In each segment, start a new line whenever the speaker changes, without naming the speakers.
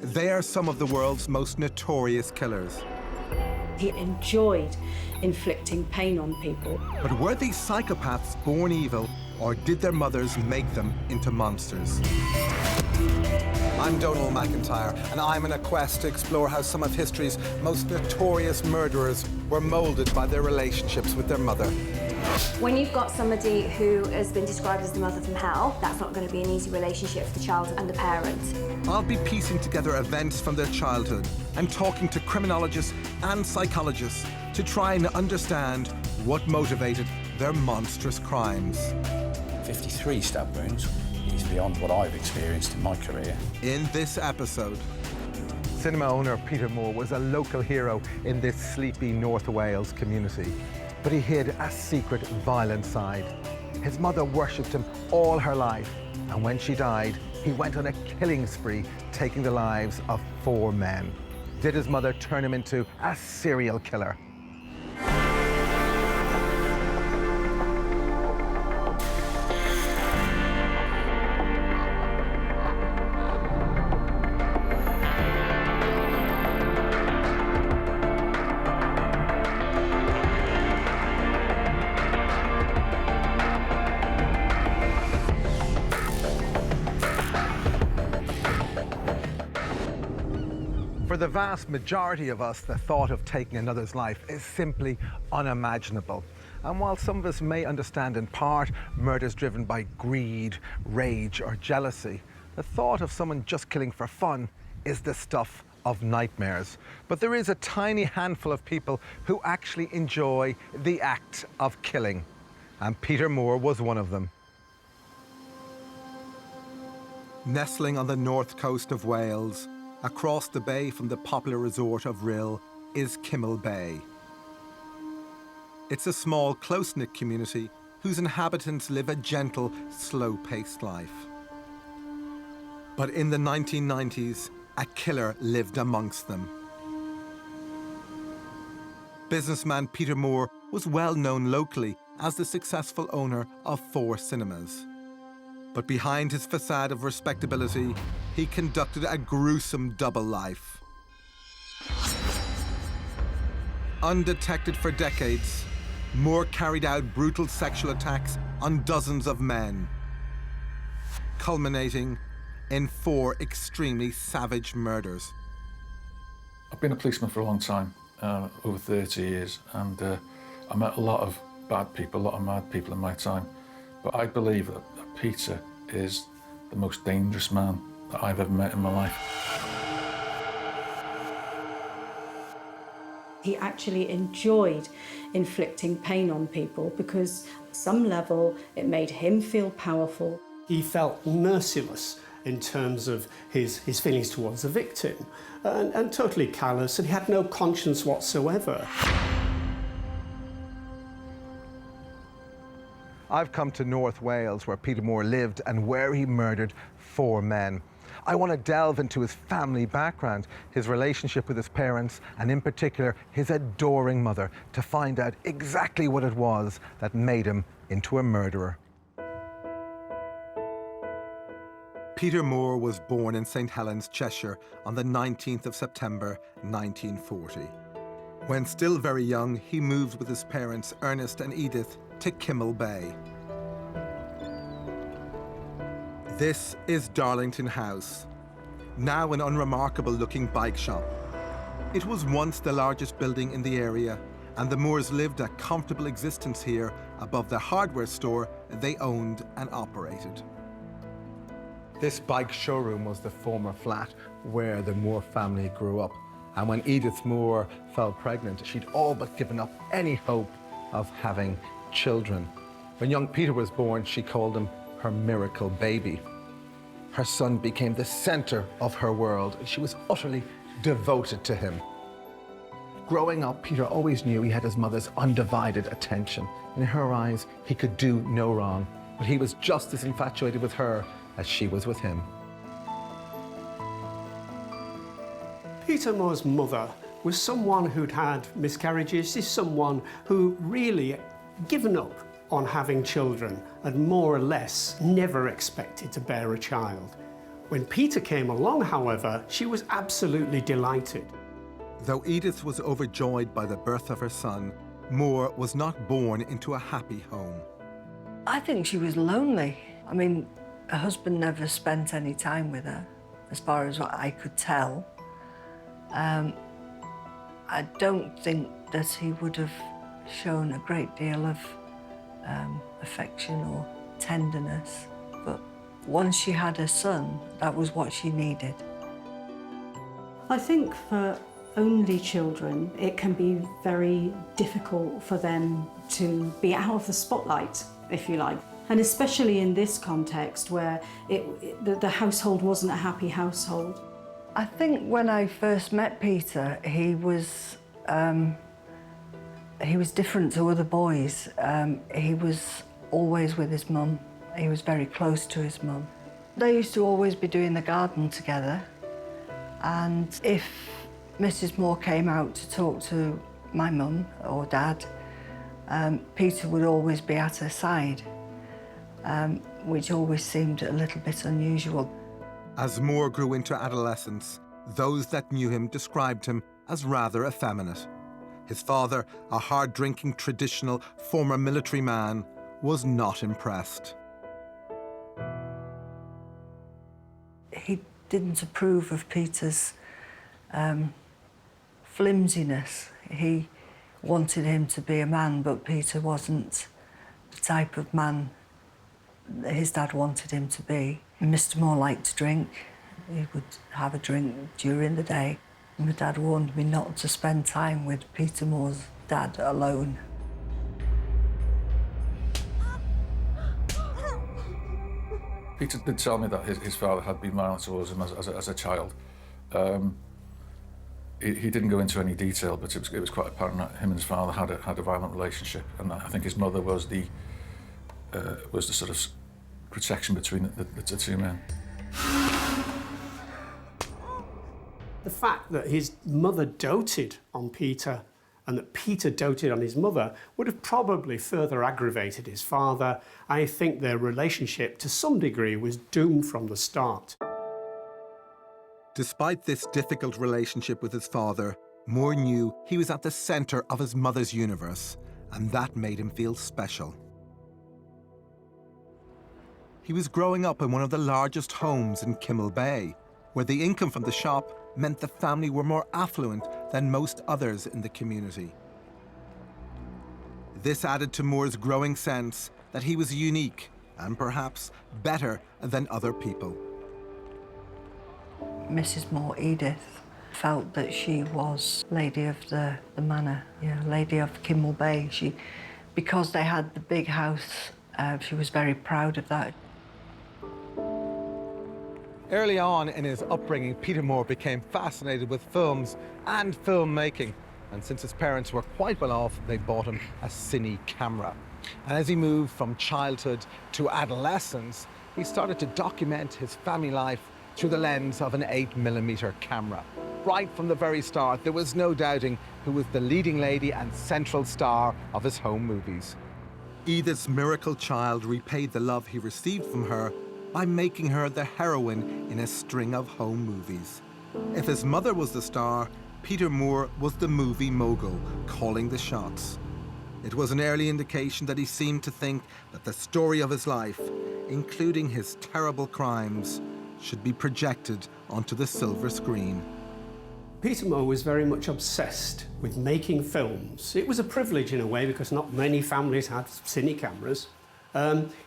They are some of the world's most notorious killers.
He enjoyed inflicting pain on people.
But were these psychopaths born evil, or did their mothers make them into monsters? I'm Donal McIntyre, and I'm on a quest to explore how some of history's most notorious murderers were moulded by their relationships with their mother.
When you've got somebody who has been described as the mother from hell, that's not going to be an easy relationship for the child and the parent.
I'll be piecing together events from their childhood and talking to criminologists and psychologists to try and understand what motivated their monstrous crimes.
53 stab wounds is beyond what I've experienced in my career.
In this episode, cinema owner Peter Moore was a local hero in this sleepy North Wales community, but he hid a secret violent side. His mother worshipped him all her life, and when she died, he went on a killing spree, taking the lives of 4 men. Did his mother turn him into a serial killer? For the vast majority of us, the thought of taking another's life is simply unimaginable. And while some of us may understand in part murders driven by greed, rage, or jealousy, the thought of someone just killing for fun is the stuff of nightmares. But there is a tiny handful of people who actually enjoy the act of killing. And Peter Moore was one of them. Nestling on the north coast of Wales, across the bay from the popular resort of Rhyl, is Kimmel Bay. It's a small, close-knit community whose inhabitants live a gentle, slow-paced life. But in the 1990s, a killer lived amongst them. Businessman Peter Moore was well known locally as the successful owner of 4 cinemas. But behind his facade of respectability, he conducted a gruesome double life. Undetected for decades, Moore carried out brutal sexual attacks on dozens of men, culminating in 4 extremely savage murders.
I've been a policeman for a long time, over 30 years, and I met a lot of bad people, a lot of mad people in my time. But I believe that Peter is the most dangerous man that I've ever met in my life.
He actually enjoyed inflicting pain on people because at some level it made him feel powerful.
He felt merciless in terms of his feelings towards the victim and totally callous, and he had no conscience whatsoever.
I've come to North Wales, where Peter Moore lived and where he murdered 4 men. I want to delve into his family background, his relationship with his parents, and in particular, his adoring mother, to find out exactly what it was that made him into a murderer. Peter Moore was born in St Helens, Cheshire, on the 19th of September, 1940. When still very young, he moved with his parents, Ernest and Edith, to Kimmel Bay. This is Darlington House, now an unremarkable-looking bike shop. It was once the largest building in the area, and the Moores lived a comfortable existence here above the hardware store they owned and operated. This bike showroom was the former flat where the Moore family grew up. And when Edith Moore fell pregnant, she'd all but given up any hope of having children. When young Peter was born, she called him her miracle baby. Her son became the center of her world, and she was utterly devoted to him. Growing up, Peter always knew he had his mother's undivided attention. In her eyes, he could do no wrong, but he was just as infatuated with her as she was with him.
Peter Moore's mother was someone who'd had miscarriages. She's someone who really given up on having children and more or less never expected to bear a child. When Peter came along, however, she was absolutely delighted.
Though Edith was overjoyed by the birth of her son, Moore was not born into a happy home.
I think she was lonely. I mean, her husband never spent any time with her, as far as what I could tell. I don't think that he would have shown a great deal of affection or tenderness, but once she had her son, that was what she needed.
I think for only children, it can be very difficult for them to be out of the spotlight, if you like. And especially in this context where the household wasn't a happy household.
I think when I first met Peter, he was different to other boys. He was always with his mum. He was very close to his mum. They used to always be doing the garden together. And if Mrs. Moore came out to talk to my mum or dad, Peter would always be at her side, which always seemed a little bit unusual.
As Moore grew into adolescence, those that knew him described him as rather effeminate. His father, a hard-drinking, traditional, former military man, was not impressed.
He didn't approve of Peter's flimsiness. He wanted him to be a man, but Peter wasn't the type of man that his dad wanted him to be. Mr. Moore liked to drink. He would have a drink during the day. My dad warned me not to spend time with Peter Moore's dad alone.
Peter did tell me that his father had been violent towards him as a child. He didn't go into any detail, but it was quite apparent that him and his father had a violent relationship, and I think his mother was the sort of protection between the two men.
The fact that his mother doted on Peter and that Peter doted on his mother would have probably further aggravated his father. I think their relationship, to some degree, was doomed from the start.
Despite this difficult relationship with his father, Moore knew he was at the centre of his mother's universe, and that made him feel special. He was growing up in one of the largest homes in Kimmel Bay, where the income from the shop meant the family were more affluent than most others in the community. This added to Moore's growing sense that he was unique and perhaps better than other people.
Mrs. Moore, Edith, felt that she was lady of the manor, lady of Kimmel Bay. Because they had the big house, she was very proud of that.
Early on in his upbringing, Peter Moore became fascinated with films and filmmaking. And since his parents were quite well off, they bought him a cine camera. And as he moved from childhood to adolescence, he started to document his family life through the lens of an 8mm camera. Right from the very start, there was no doubting who was the leading lady and central star of his home movies. Edith's miracle child repaid the love he received from her by making her the heroine in a string of home movies. If his mother was the star, Peter Moore was the movie mogul, calling the shots. It was an early indication that he seemed to think that the story of his life, including his terrible crimes, should be projected onto the silver screen.
Peter Moore was very much obsessed with making films. It was a privilege in a way because not many families had cine cameras.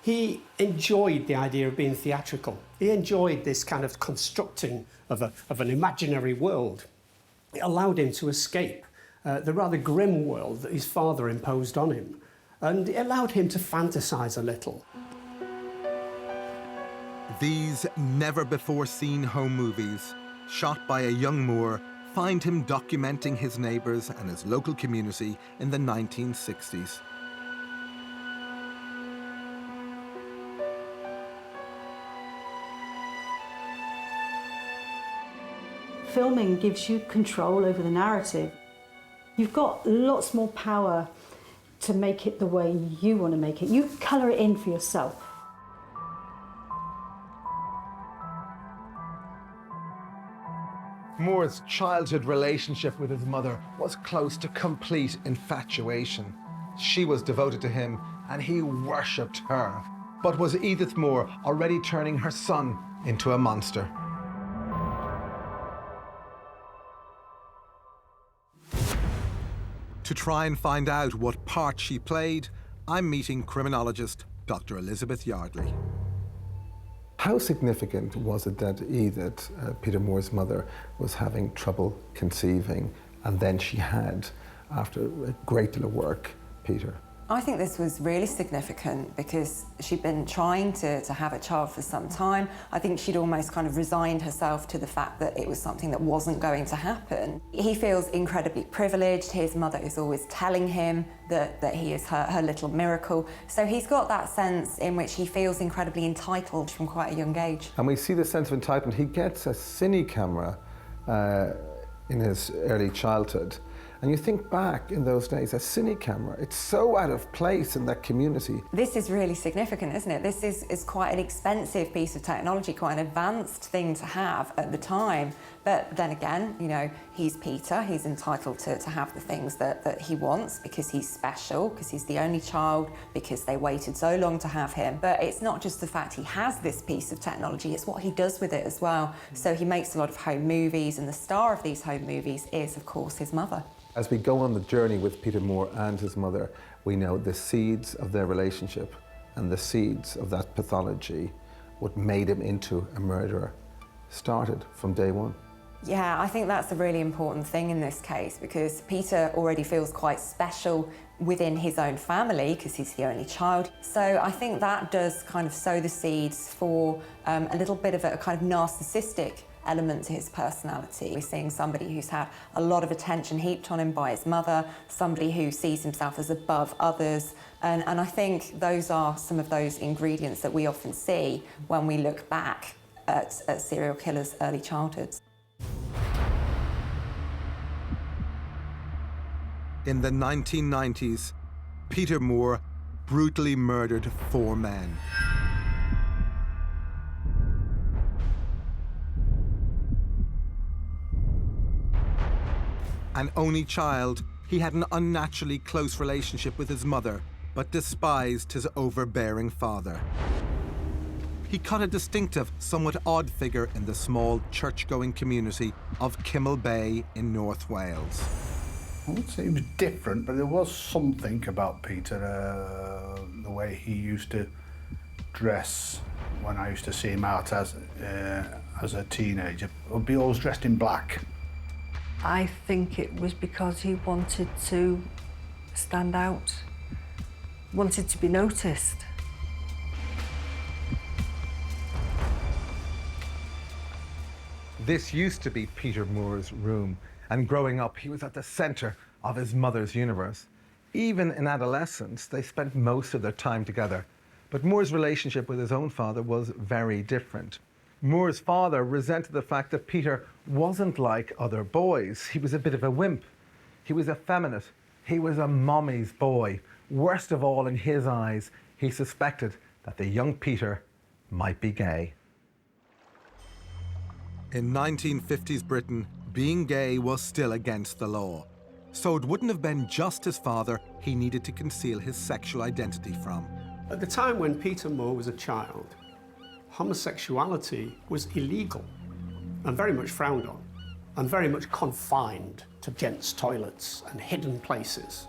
He enjoyed the idea of being theatrical. He enjoyed this kind of constructing of an imaginary world. It allowed him to escape the rather grim world that his father imposed on him, and it allowed him to fantasize a little.
These never-before-seen home movies, shot by a young Moore, find him documenting his neighbours and his local community in the 1960s.
Filming gives you control over the narrative. You've got lots more power to make it the way you want to make it. You colour it in for yourself.
Moore's childhood relationship with his mother was close to complete infatuation. She was devoted to him and he worshipped her. But was Edith Moore already turning her son into a monster? To try and find out what part she played, I'm meeting criminologist Dr. Elizabeth Yardley. How significant was it that Edith, Peter Moore's mother, was having trouble conceiving, and then she had, after a great deal of work, Peter?
I think this was really significant because she'd been trying to have a child for some time. I think she'd almost kind of resigned herself to the fact that it was something that wasn't going to happen. He feels incredibly privileged. His mother is always telling him that he is her little miracle. So he's got that sense in which he feels incredibly entitled from quite a young age.
And we see the sense of entitlement. He gets a cine camera in his early childhood. And you think back in those days, a cine camera, it's so out of place in that community.
This is really significant, isn't it? This is quite an expensive piece of technology, quite an advanced thing to have at the time. But then again, you know, he's Peter, he's entitled to have the things that he wants because he's special, because he's the only child, because they waited so long to have him. But it's not just the fact he has this piece of technology, it's what he does with it as well. So he makes a lot of home movies, and the star of these home movies is, of course, his mother.
As we go on the journey with Peter Moore and his mother, we know the seeds of their relationship and the seeds of that pathology, what made him into a murderer, started from day one.
Yeah, I think that's a really important thing in this case because Peter already feels quite special within his own family because he's the only child. So I think that does kind of sow the seeds for a little bit of a kind of narcissistic element to his personality. We're seeing somebody who's had a lot of attention heaped on him by his mother, somebody who sees himself as above others, and I think those are some of those ingredients that we often see when we look back at serial killers' early childhoods.
In the 1990s, Peter Moore brutally murdered 4 men. An only child, he had an unnaturally close relationship with his mother, but despised his overbearing father. He cut a distinctive, somewhat odd figure in the small church-going community of Kimmel Bay in North Wales.
I would say he was different, but there was something about Peter, the way he used to dress when I used to see him out as a teenager. He would be always dressed in black.
I think it was because he wanted to stand out, wanted to be noticed.
This used to be Peter Moore's room, and growing up, he was at the centre of his mother's universe. Even in adolescence, they spent most of their time together. But Moore's relationship with his own father was very different. Moore's father resented the fact that Peter wasn't like other boys. He was a bit of a wimp. He was effeminate. He was a mommy's boy. Worst of all, in his eyes, he suspected that the young Peter might be gay. In 1950s Britain, being gay was still against the law. So it wouldn't have been just his father he needed to conceal his sexual identity from.
At the time when Peter Moore was a child, homosexuality was illegal and very much frowned on and very much confined to gents' toilets and hidden places.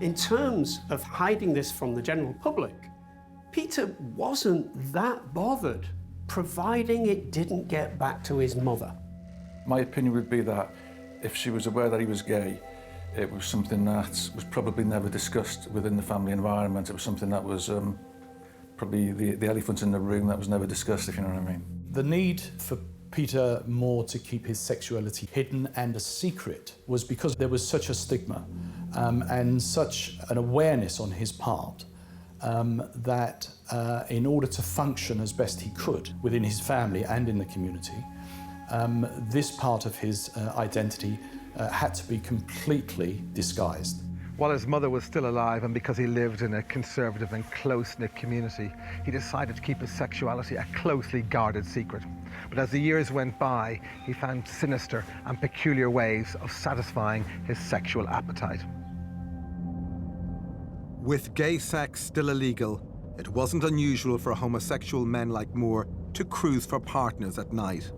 In terms of hiding this from the general public, Peter wasn't that bothered, providing it didn't get back to his mother.
My opinion would be that if she was aware that he was gay, it was something that was probably never discussed within the family environment. It was something that was probably the elephant in the room that was never discussed, if you know what I mean.
The need for Peter Moore to keep his sexuality hidden and a secret was because there was such a stigma and such an awareness on his part that in order to function as best he could within his family and in the community, this part of his identity had to be completely disguised.
While his mother was still alive, and because he lived in a conservative and close-knit community, he decided to keep his sexuality a closely guarded secret. but as the years went by, he found sinister and peculiar ways of satisfying his sexual appetite. With gay sex still illegal, it wasn't unusual for homosexual men like Moore to cruise for partners at night.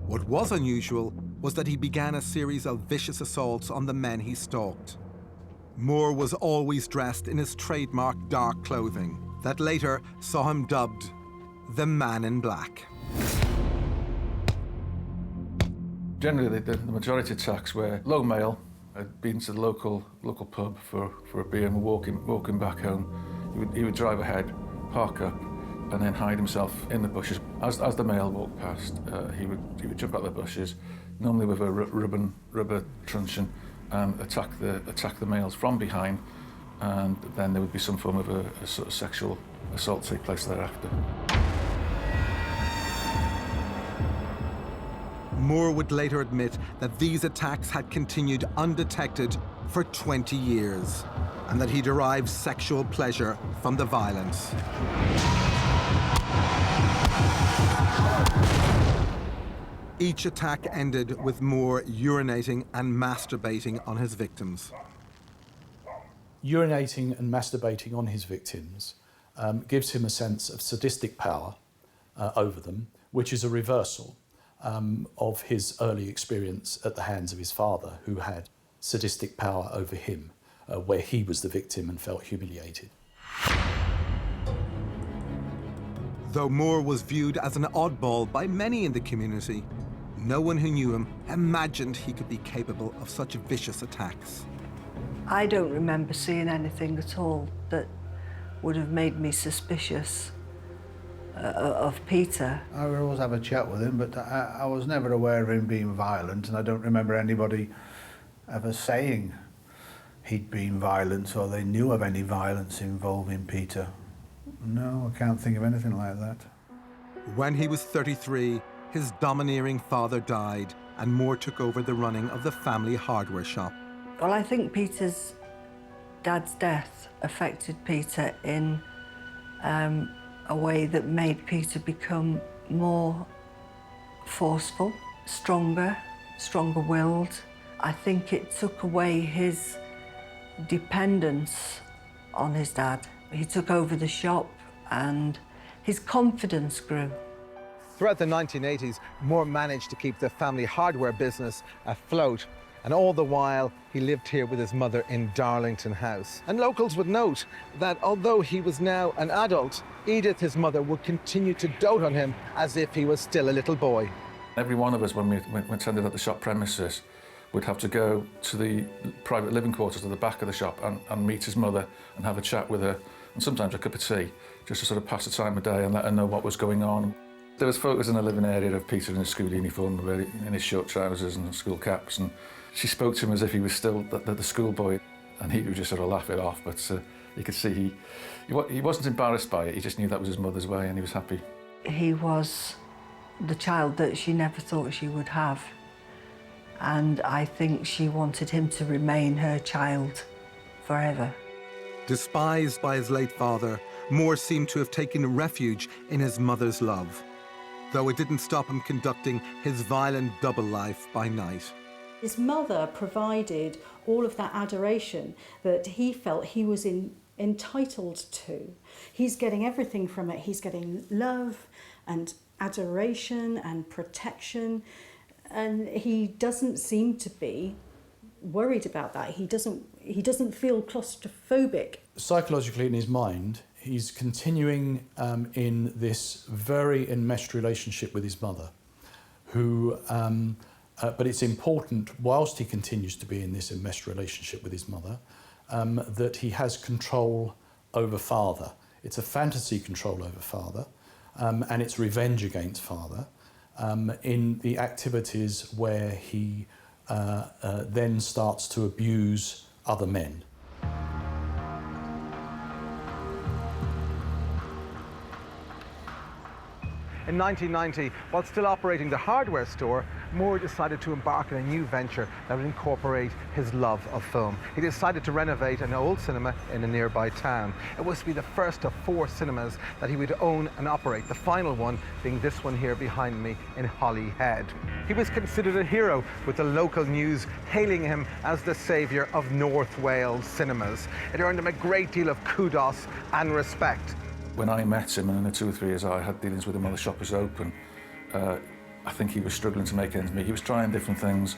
What was unusual was that he began a series of vicious assaults on the men he stalked. Moore was always dressed in his trademark dark clothing that later saw him dubbed the Man in Black.
Generally, the majority of attacks were low male. I'd been to the local pub for a beer and were walking back home. He would drive ahead, park up, and then hide himself in the bushes. As the male walked past, he would jump out the bushes, normally with a rubber truncheon, and attack the males from behind, and then there would be some form of a sort of sexual assault take place thereafter.
Moore would later admit that these attacks had continued undetected for 20 years, and that he derived sexual pleasure from the violence. Each attack ended with Moore urinating and masturbating on his victims.
Urinating and masturbating on his victims gives him a sense of sadistic power over them, which is a reversal of his early experience at the hands of his father, who had sadistic power over him, where he was the victim and felt humiliated.
Though Moore was viewed as an oddball by many in the community, no one who knew him imagined he could be capable of such vicious attacks.
I don't remember seeing anything at all that would have made me suspicious of Peter.
I would always have a chat with him, but I was never aware of him being violent, and I don't remember anybody ever saying he'd been violent or they knew of any violence involving Peter. No, I can't think of anything like that.
When he was 33, his domineering father died, and Moore took over the running of the family hardware shop.
Well, I think Peter's dad's death affected Peter in a way that made Peter become more forceful, stronger-willed. I think it took away his dependence on his dad. He took over the shop and his confidence grew.
Throughout the 1980s, Moore managed to keep the family hardware business afloat, and all the while he lived here with his mother in Darlington House. And locals would note that although he was now an adult, Edith, his mother, would continue to dote on him as if he was still a little boy.
Every one of us, when we attended at the shop premises, would have to go to the private living quarters at the back of the shop and meet his mother and have a chat with her, and sometimes a cup of tea, just to sort of pass the time of day and let her know what was going on. There was photos in the living area of Peter in his school uniform, really, in his short trousers and school caps, and she spoke to him as if he was still the schoolboy, and he would just sort of laugh it off, but you could see he wasn't embarrassed by it, he just knew that was his mother's way and he was happy.
He was the child that she never thought she would have, and I think she wanted him to remain her child forever.
Despised by his late father, Moore seemed to have taken refuge in his mother's love, though it didn't stop him conducting his violent double life by night.
His mother provided all of that adoration that he felt he was entitled to. He's getting everything from it. He's getting love and adoration and protection, and he doesn't seem to be worried about that. He doesn't feel claustrophobic.
Psychologically, in his mind, he's continuing in this very enmeshed relationship with his mother, who, but it's important, whilst he continues to be in this enmeshed relationship with his mother, that he has control over father. It's a fantasy control over father, and it's revenge against father in the activities where he then starts to abuse other men.
In 1990, while still operating the hardware store, Moore decided to embark on a new venture that would incorporate his love of film. He decided to renovate an old cinema in a nearby town. It was to be the first of 4 cinemas that he would own and operate, the final one being this one here behind me in Holyhead. He was considered a hero, with the local news hailing him as the saviour of North Wales cinemas. It earned him a great deal of kudos and respect.
When I met him, and in the 2 or 3 years I had dealings with him while the shop was open, I think he was struggling to make ends meet. He was trying different things,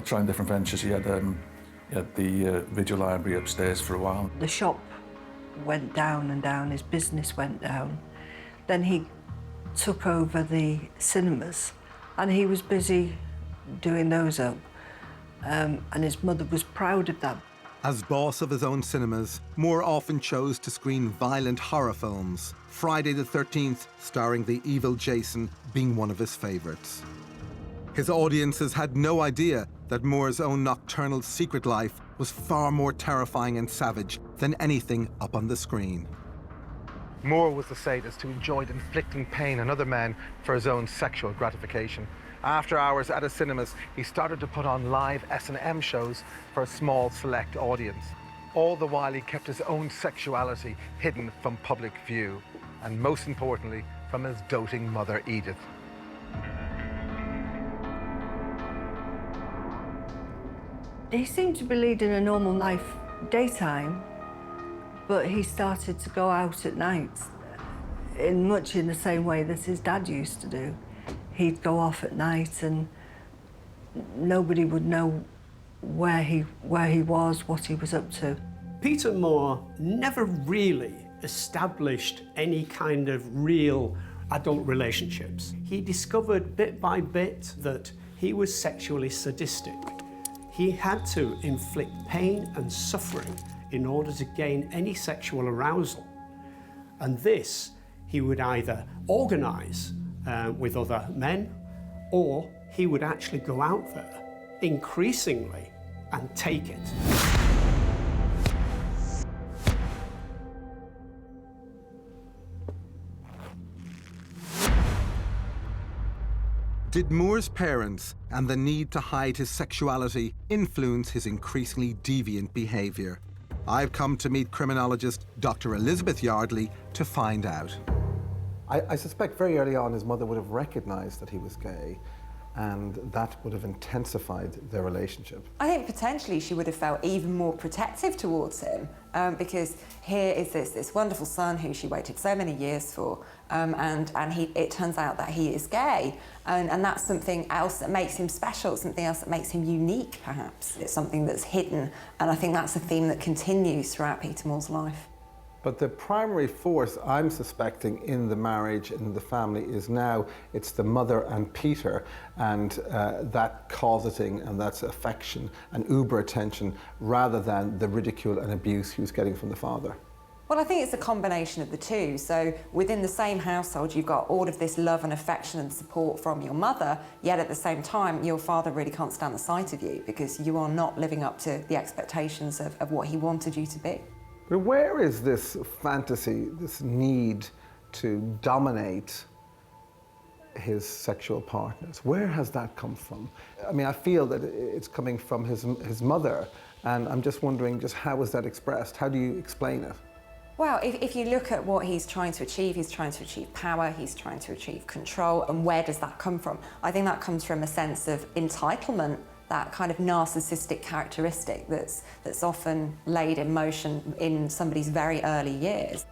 trying different ventures. He had the video library upstairs for a while.
The shop went down and down, his business went down. Then he took over the cinemas and he was busy doing those up. And his mother was proud of that.
As boss of his own cinemas, Moore often chose to screen violent horror films, Friday the 13th, starring the evil Jason, being one of his favourites. His audiences had no idea that Moore's own nocturnal secret life was far more terrifying and savage than anything up on the screen. Moore was the sadist who enjoyed inflicting pain on other men for his own sexual gratification. After hours at his cinemas, he started to put on live S&M shows for a small select audience. All the while he kept his own sexuality hidden from public view, and most importantly, from his doting mother, Edith.
He seemed to be leading a normal life daytime, but he started to go out at night much in the same way that his dad used to do. He'd go off at night and nobody would know where he was, what he was up to.
Peter Moore never really established any kind of real adult relationships. He discovered bit by bit that he was sexually sadistic. He had to inflict pain and suffering in order to gain any sexual arousal. And this he would either organise with other men, or he would actually go out there increasingly and take it.
Did Moore's parents and the need to hide his sexuality influence his increasingly deviant behaviour? I've come to meet criminologist Dr. Elizabeth Yardley to find out. I suspect very early on his mother would have recognised that he was gay, and that would have intensified their relationship.
I think potentially she would have felt even more protective towards him, because here is this wonderful son who she waited so many years for, and it turns out that he is gay, and that's something else that makes him special, something else that makes him unique, perhaps. It's something that's hidden, and I think that's a theme that continues throughout Peter Moore's life.
But the primary force I'm suspecting in the marriage, in the family, is now it's the mother and Peter, and that cosseting and that's affection and uber attention, rather than the ridicule and abuse he was getting from the father.
Well, I think it's a combination of the two. So within the same household, you've got all of this love and affection and support from your mother, yet at the same time, your father really can't stand the sight of you because you are not living up to the expectations of what he wanted you to be.
But where is this fantasy, this need to dominate his sexual partners? Where has that come from? I mean, I feel that it's coming from his mother, and I'm just wondering, just how is that expressed? How do you explain it?
Well, if you look at what he's trying to achieve power, he's trying to achieve control, and where does that come from? I think that comes from a sense of entitlement, that kind of narcissistic characteristic that's often laid in motion in somebody's very early years.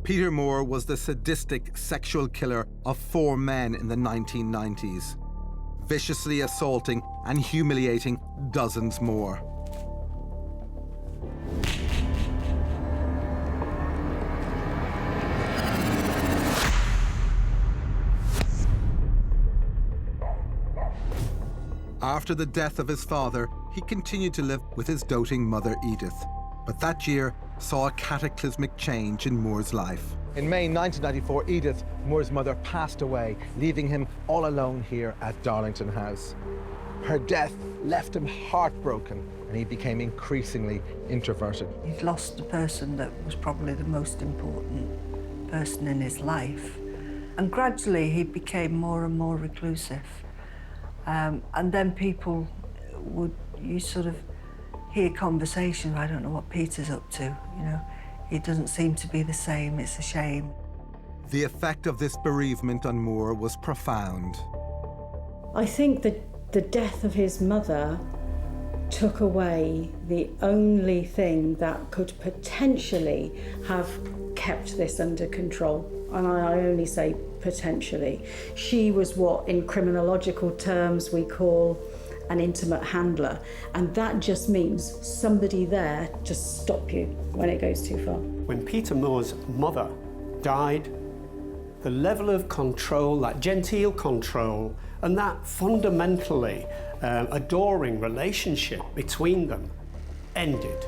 Peter Moore was the sadistic sexual killer of 4 men in the 1990s, viciously assaulting and humiliating dozens more. After the death of his father, he continued to live with his doting mother, Edith. But that year saw a cataclysmic change in Moore's life. In May 1994, Edith, Moore's mother, passed away, leaving him all alone here at Darlington House. Her death left him heartbroken, and he became increasingly introverted.
He'd lost the person that was probably the most important person in his life. And gradually he became more and more reclusive. And then you sort of hear conversations, I don't know what Peter's up to, you know. He doesn't seem to be the same, it's a shame.
The effect of this bereavement on Moore was profound.
I think that the death of his mother took away the only thing that could potentially have kept this under control. And I only say potentially. She was what, in criminological terms, we call an intimate handler. And that just means somebody there to stop you when it goes too far.
When Peter Moore's mother died, the level of control, that genteel control, and that fundamentally adoring relationship between them ended.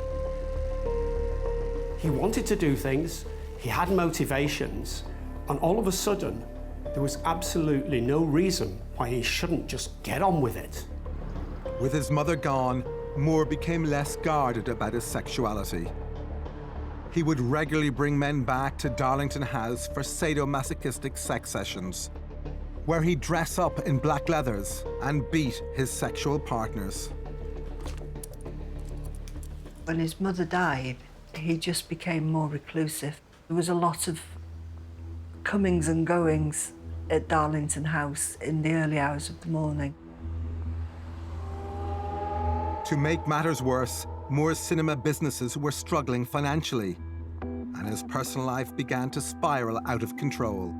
He wanted to do things, he had motivations, and all of a sudden, there was absolutely no reason why he shouldn't just get on with it.
With his mother gone, Moore became less guarded about his sexuality. He would regularly bring men back to Darlington House for sadomasochistic sex sessions, where he'd dress up in black leathers and beat his sexual partners.
When his mother died, he just became more reclusive. There was a lot of comings and goings at Darlington House in the early hours of the morning.
To make matters worse, Moore's cinema businesses were struggling financially, and his personal life began to spiral out of control.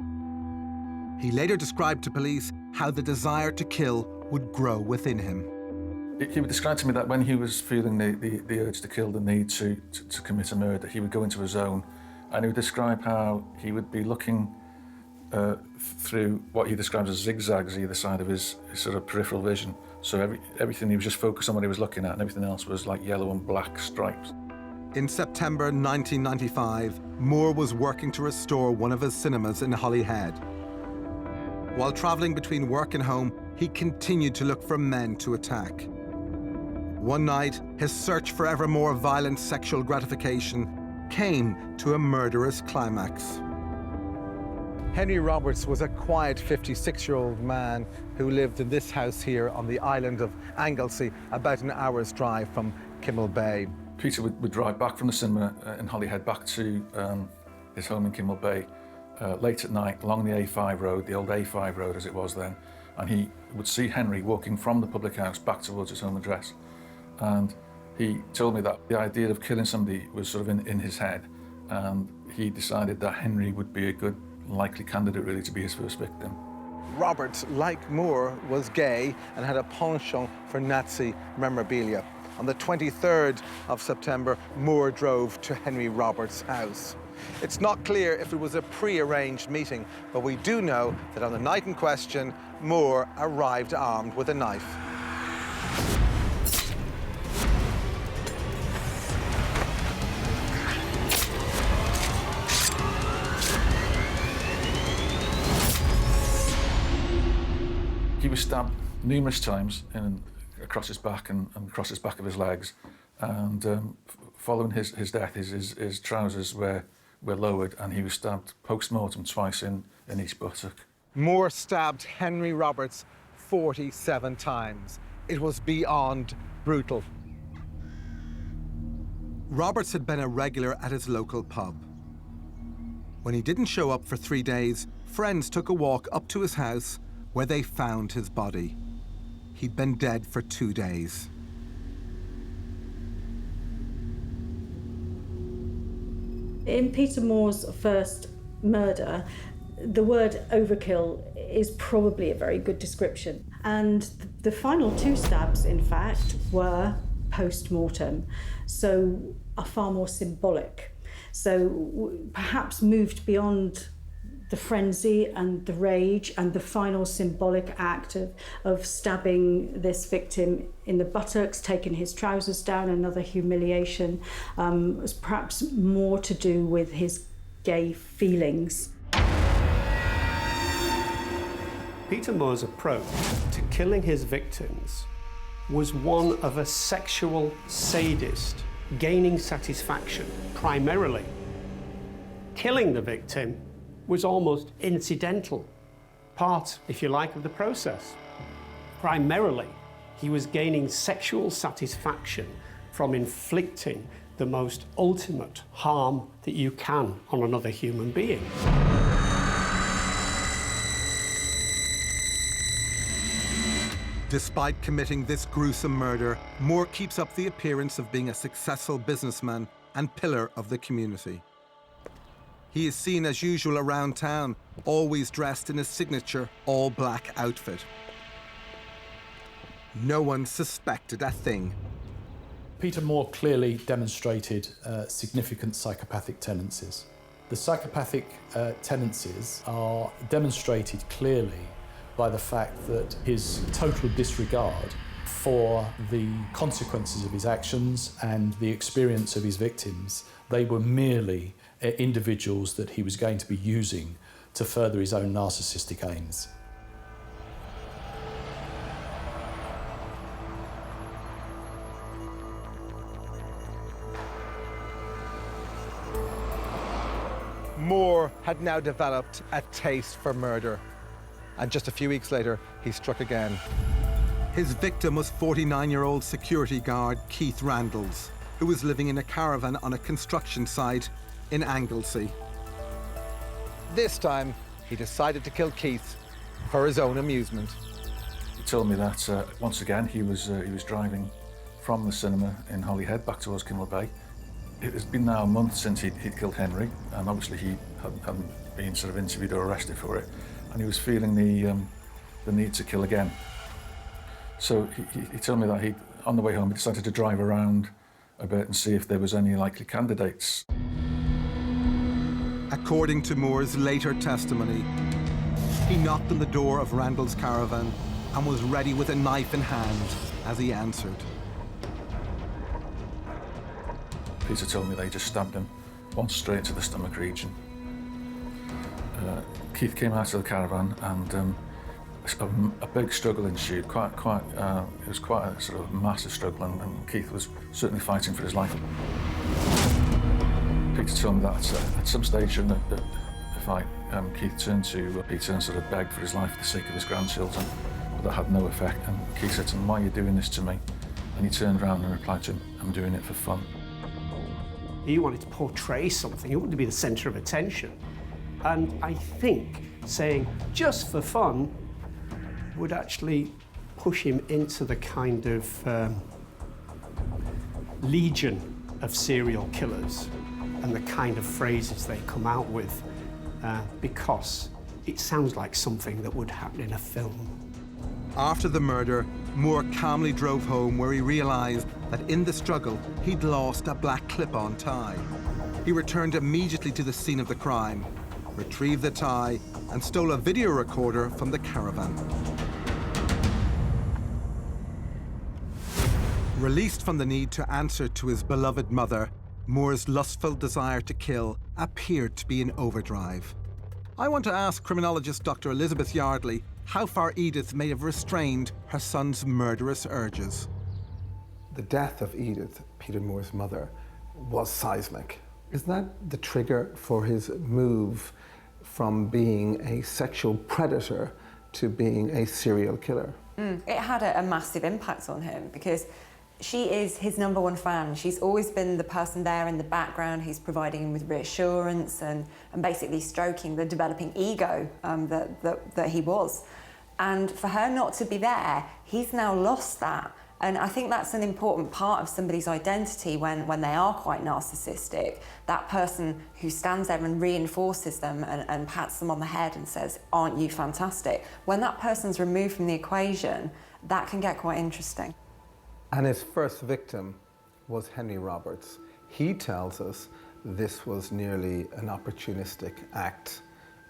He later described to police how the desire to kill would grow within him.
He would describe to me that when he was feeling the urge to kill, the need to commit a murder, he would go into a zone, and he would describe how he would be looking through what he describes as zigzags either side of his sort of peripheral vision. So everything he was just focused on what he was looking at, and everything else was like yellow and black stripes.
In September 1995, Moore was working to restore one of his cinemas in Holyhead. While travelling between work and home, he continued to look for men to attack. One night, his search for ever more violent sexual gratification came to a murderous climax. Henry Roberts was a quiet 56-year-old man who lived in this house here on the island of Anglesey, about an hour's drive from Kimmel Bay.
Peter would drive back from the cinema in Holyhead back to his home in Kimmel Bay late at night along the A5 road, the old A5 road as it was then, and he would see Henry walking from the public house back towards his home address. And he told me that the idea of killing somebody was sort of in his head, and he decided that Henry would be a good, likely candidate really to be his first victim.
Roberts, like Moore, was gay and had a penchant for Nazi memorabilia. On the 23rd of September, Moore drove to Henry Roberts' house. It's not clear if it was a pre-arranged meeting, but we do know that on the night in question, Moore arrived armed with a knife.
He was stabbed numerous times across his back and across his back of his legs, and following his death, his trousers were lowered, and he was stabbed post-mortem twice in each buttock.
Moore stabbed Henry Roberts 47 times. It was beyond brutal. Roberts had been a regular at his local pub. When he didn't show up for 3 days, friends took a walk up to his house where they found his body. He'd been dead for 2 days.
In Peter Moore's first murder, the word overkill is probably a very good description. And the final 2 stabs, in fact, were post-mortem, so are far more symbolic. So perhaps moved beyond the frenzy and the rage and the final symbolic act of stabbing this victim in the buttocks, taking his trousers down, another humiliation, was perhaps more to do with his gay feelings.
Peter Moore's approach to killing his victims was one of a sexual sadist, gaining satisfaction primarily. Killing the victim was almost incidental, part, if you like, of the process. Primarily, he was gaining sexual satisfaction from inflicting the most ultimate harm that you can on another human being.
Despite committing this gruesome murder, Moore keeps up the appearance of being a successful businessman and pillar of the community. He is seen as usual around town, always dressed in his signature all-black outfit. No one suspected a thing.
Peter Moore clearly demonstrated significant psychopathic tendencies. The psychopathic tendencies are demonstrated clearly by the fact that his total disregard for the consequences of his actions and the experience of his victims. They were merely individuals that he was going to be using to further his own narcissistic aims.
Moore had now developed a taste for murder, and just a few weeks later, he struck again. His victim was 49-year-old security guard Keith Randalls, who was living in a caravan on a construction site in Anglesey. This time, he decided to kill Keith for his own amusement.
He told me that once again he was driving from the cinema in Holyhead back towards Kinloch Bay. It has been now a month since he'd killed Henry, and obviously he hadn't been sort of interviewed or arrested for it, and he was feeling the need to kill again. So he told me that on the way home he decided to drive around a bit and see if there was any likely candidates.
According to Moore's later testimony, he knocked on the door of Randall's caravan and was ready with a knife in hand as he answered.
Peter told me they just stabbed him once straight into the stomach region. Keith came out of the caravan and a big struggle ensued. It was quite a sort of massive struggle, and Keith was certainly fighting for his life. Peter told me that at some stage in the fight, Keith turned to Peter and sort of begged for his life for the sake of his grandchildren, but that had no effect. And Keith said to him, "Why are you doing this to me?" And he turned around and replied to him, "I'm doing it for fun."
He wanted to portray something. He wanted to be the centre of attention. And I think saying just for fun would actually push him into the kind of legion of serial killers and the kind of phrases they come out with, because it sounds like something that would happen in a film.
After the murder, Moore calmly drove home, where he realised that in the struggle he'd lost a black clip-on tie. He returned immediately to the scene of the crime, retrieved the tie and stole a video recorder from the caravan. Released from the need to answer to his beloved mother, Moore's lustful desire to kill appeared to be in overdrive. I want to ask criminologist Dr. Elizabeth Yardley how far Edith may have restrained her son's murderous urges. The death of Edith, Peter Moore's mother, was seismic. Is that the trigger for his move from being a sexual predator to being a serial killer?
It had a massive impact on him, because she is his #1 fan. She's always been the person there in the background who's providing him with reassurance and basically stroking the developing ego that he was. And for her not to be there, he's now lost that. And I think that's an important part of somebody's identity when they are quite narcissistic. That person who stands there and reinforces them and pats them on the head and says, "Aren't you fantastic?" When that person's removed from the equation, that can get quite interesting.
And his first victim was Henry Roberts. He tells us this was nearly an opportunistic act,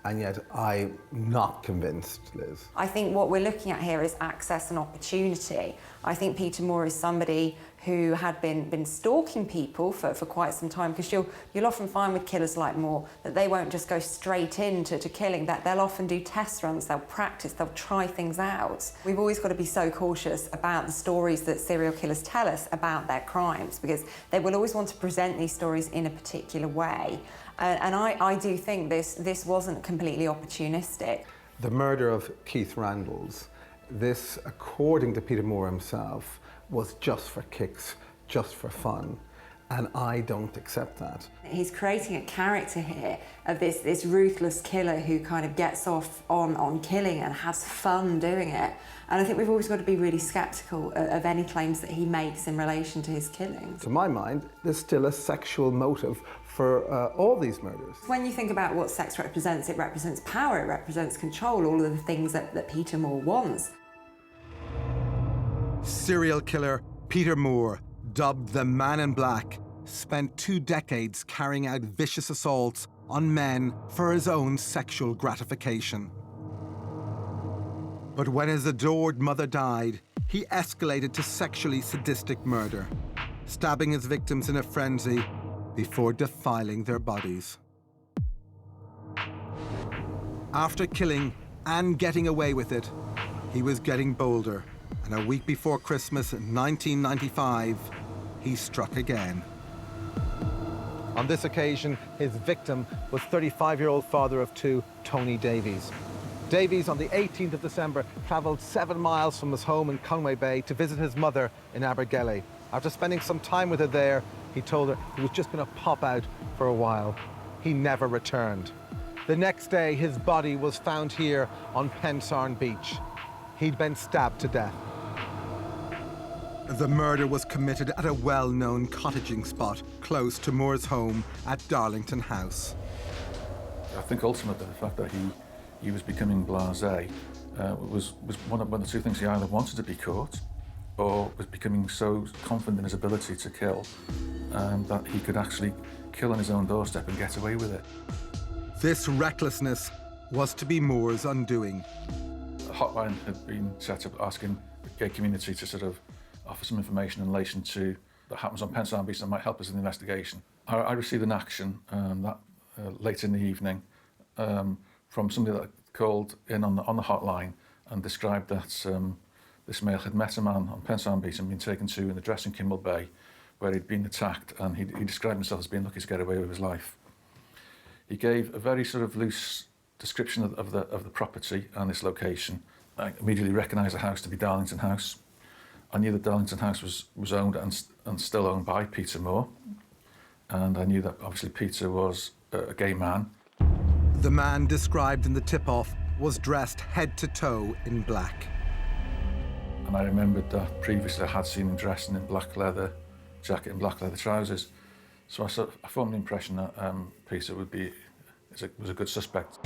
and yet I'm not convinced, Liz.
I think what we're looking at here is access and opportunity. I think Peter Moore is somebody who had been stalking people for quite some time, because you'll often find with killers like Moore that they won't just go straight into killing, that they'll often do test runs, they'll practice, they'll try things out. We've always got to be so cautious about the stories that serial killers tell us about their crimes, because they will always want to present these stories in a particular way. And I do think this wasn't completely opportunistic.
The murder of Keith Randles, this, according to Peter Moore himself, was just for kicks, just for fun. And I don't accept that.
He's creating a character here of this ruthless killer who kind of gets off on killing and has fun doing it. And I think we've always got to be really sceptical of any claims that he makes in relation to his killings.
To my mind, there's still a sexual motive for all these murders.
When you think about what sex represents, it represents power, it represents control, all of the things that Peter Moore wants.
Serial killer Peter Moore, dubbed the Man in Black, spent 2 decades carrying out vicious assaults on men for his own sexual gratification. But when his adored mother died, he escalated to sexually sadistic murder, stabbing his victims in a frenzy before defiling their bodies. After killing and getting away with it, he was getting bolder, and a week before Christmas 1995, he struck again. On this occasion, his victim was 35-year-old father of 2, Tony Davies. Davies, on the 18th of December, travelled 7 miles from his home in Conway Bay to visit his mother in Abergele. After spending some time with her there, he told her he was just going to pop out for a while. He never returned. The next day, his body was found here on Pensarn Beach. He'd been stabbed to death. The murder was committed at a well-known cottaging spot close to Moore's home at Darlington House.
I think ultimately the fact that he was becoming blasé was one of the 2 things. He either wanted to be caught or was becoming so confident in his ability to kill that he could actually kill on his own doorstep and get away with it.
This recklessness was to be Moore's undoing.
A hotline had been set up asking the gay community to sort of offer some information in relation to that happens on Pensarn Beach that might help us in the investigation. I received an action late in the evening from somebody that called in on the hotline and described that this male had met a man on Pensarn Beach and been taken to an address in Kimmel Bay where he'd been attacked, and he described himself as being lucky to get away with his life. He gave a very sort of loose description of the property and its location. I immediately recognised the house to be Darlington House. I knew that Darlington House was owned and still owned by Peter Moore, and I knew that obviously Peter was a gay man.
The man described in the tip-off was dressed head to toe in black.
And I remembered that previously I had seen him dressed in black leather jacket and black leather trousers. So I formed the impression that Peter was a good suspect.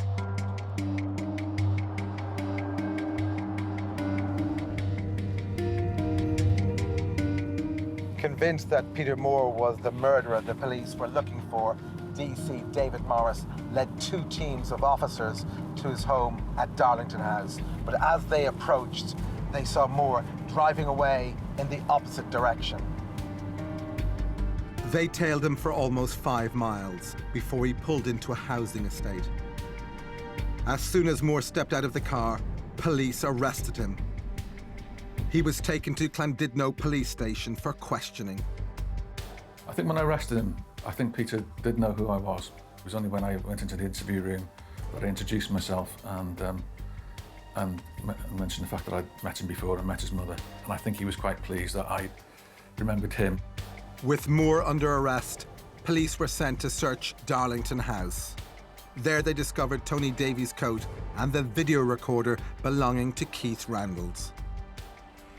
Convinced that Peter Moore was the murderer the police were looking for, DC David Morris led 2 teams of officers to his home at Darlington House. But as they approached, they saw Moore driving away in the opposite direction. They tailed him for almost 5 miles before he pulled into a housing estate. As soon as Moore stepped out of the car, police arrested him. He was taken to Llandudno police station for questioning.
I think when I arrested him, I think Peter did know who I was. It was only when I went into the interview room that I introduced myself and mentioned the fact that I'd met him before and met his mother. And I think he was quite pleased that I remembered him.
With Moore under arrest, police were sent to search Darlington House. There they discovered Tony Davies' coat and the video recorder belonging to Keith Randles.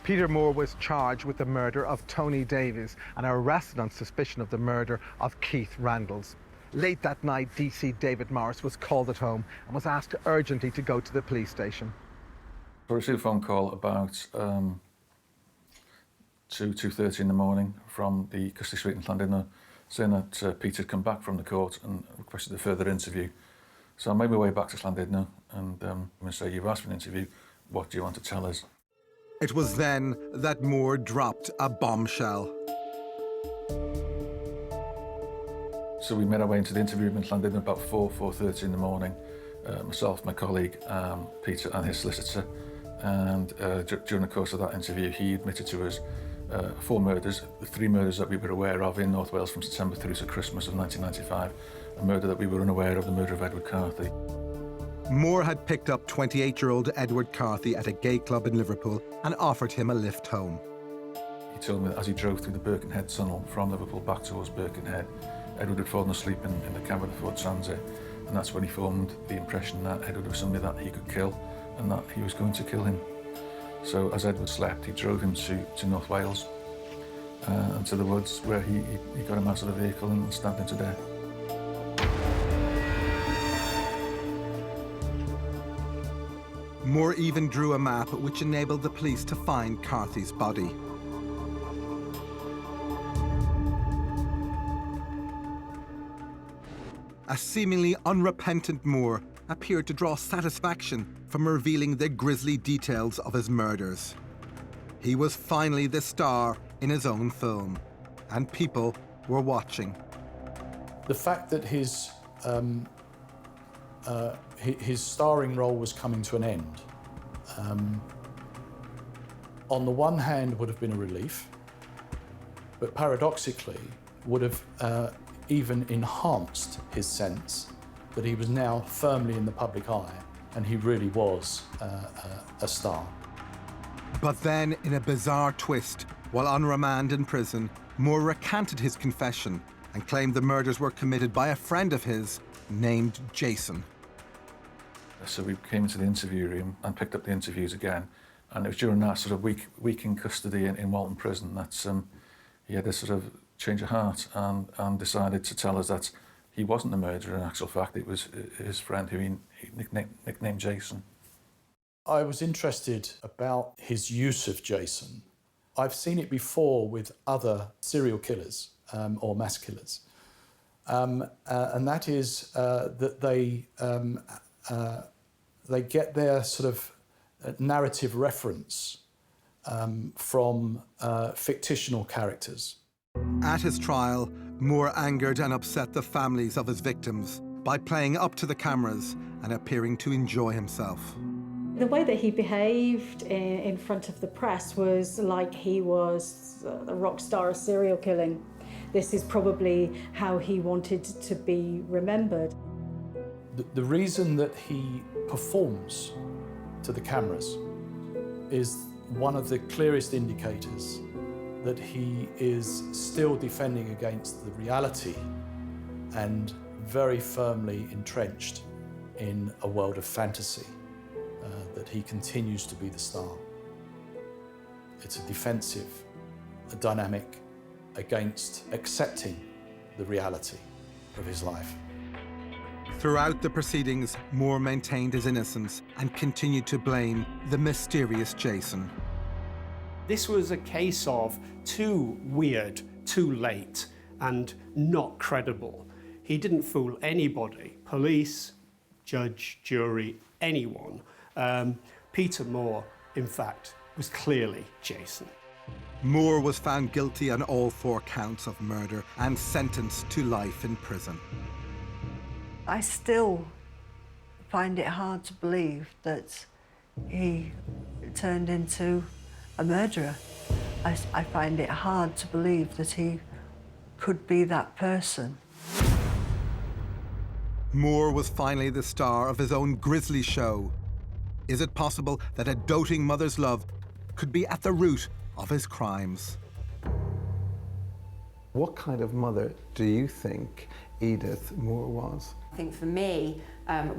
Peter Moore was charged with the murder of Tony Davies and arrested on suspicion of the murder of Keith Randles. Late that night, DC David Morris was called at home and was asked urgently to go to the police station.
I received a phone call about 2:30 in the morning from the custody suite in Llandudno saying that Peter had come back from the court and requested a further interview. So I made my way back to Llandudno and I'm going to say, "You've asked for an interview, what do you want to tell us?"
It was then that Moore dropped a bombshell.
So we made our way into the interview room and landed at about 4:30 in the morning. Myself, my colleague, Peter and his solicitor. And during the course of that interview, he admitted to us 4 murders, the 3 murders that we were aware of in North Wales from September through to Christmas of 1995, a murder that we were unaware of, the murder of Edward Carthy.
Moore had picked up 28-year-old Edward Carthy at a gay club in Liverpool and offered him a lift home.
He told me that as he drove through the Birkenhead tunnel from Liverpool back towards Birkenhead, Edward had fallen asleep in the cab of the Ford Transit, and that's when he formed the impression that Edward was somebody that he could kill and that he was going to kill him. So as Edward slept, he drove him to North Wales and to the woods, where he got him out of the vehicle and stabbed him to death.
Moore even drew a map which enabled the police to find Carthy's body. A seemingly unrepentant Moore appeared to draw satisfaction from revealing the grisly details of his murders. He was finally the star in his own film, and people were watching.
The fact that his starring role was coming to an end, on the one hand would have been a relief, but paradoxically would have even enhanced his sense that he was now firmly in the public eye and he really was a star.
But then, in a bizarre twist, while on remand in prison, Moore recanted his confession and claimed the murders were committed by a friend of his named Jason.
So we came into the interview room and picked up the interviews again, and it was during that sort of week in custody in Walton Prison that he had this sort of change of heart and decided to tell us that he wasn't the murderer. In actual fact, it was his friend who he nicknamed Jason.
I was interested about his use of Jason. I've seen it before with other serial killers or mass killers, and that is that they get their sort of narrative reference from fictional characters.
At his trial, Moore angered and upset the families of his victims by playing up to the cameras and appearing to enjoy himself.
The way that he behaved in front of the press was like he was a rock star of serial killing. This is probably how he wanted to be remembered.
The reason that he performs to the cameras is one of the clearest indicators that he is still defending against the reality and very firmly entrenched in a world of fantasy, that he continues to be the star. It's a defensive, a dynamic against accepting the reality of his life.
Throughout the proceedings, Moore maintained his innocence and continued to blame the mysterious Jason.
This was a case of too weird, too late, and not credible. He didn't fool anybody, police, judge, jury, anyone. Peter Moore, in fact, was clearly Jason.
Moore was found guilty on all 4 counts of murder and sentenced to life in prison.
I still find it hard to believe that he turned into a murderer. I find it hard to believe that he could be that person.
Moore was finally the star of his own grisly show. Is it possible that a doting mother's love could be at the root of his crimes?
What kind of mother do you think Edith Moore was?
I think for me,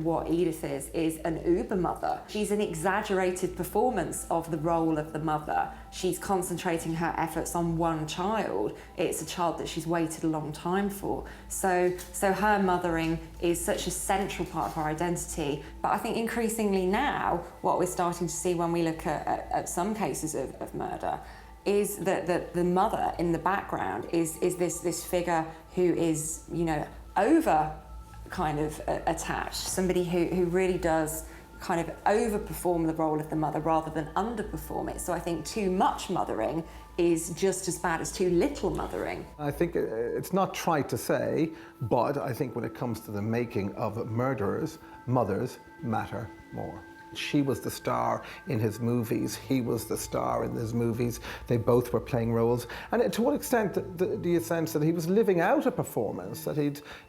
what Edith is an uber mother. She's an exaggerated performance of the role of the mother. She's concentrating her efforts on one child. It's a child that she's waited a long time for. So her mothering is such a central part of her identity. But I think increasingly now, what we're starting to see when we look at some cases of murder is that the mother in the background is this figure who is, you know, over kind of attached, somebody who really does kind of overperform the role of the mother rather than underperform it. So I think too much mothering is just as bad as too little mothering.
I think it's not trite to say, but I think when it comes to the making of murderers, mothers matter more. She was the star in his movies, he was the star in his movies. They both were playing roles. And to what extent do you sense that he was living out a performance, that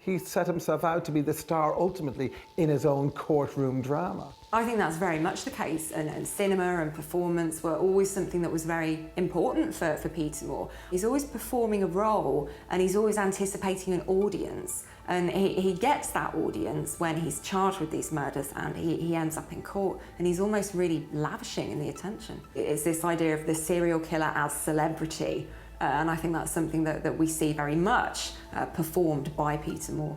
he set himself out to be the star ultimately in his own courtroom drama?
I think that's very much the case, and cinema and performance were always something that was very important for Peter Moore. He's always performing a role and he's always anticipating an audience, and he gets that audience when he's charged with these murders and he ends up in court, and he's almost really lavishing in the attention. It's this idea of the serial killer as celebrity, and I think that's something that we see very much performed by Peter Moore.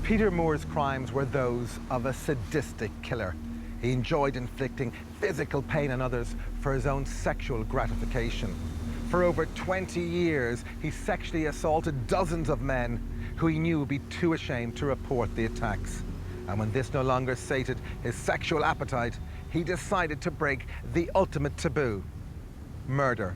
Peter Moore's crimes were those of a sadistic killer. He enjoyed inflicting physical pain on others for his own sexual gratification. For over 20 years, he sexually assaulted dozens of men who he knew would be too ashamed to report the attacks. And when this no longer sated his sexual appetite, he decided to break the ultimate taboo: murder.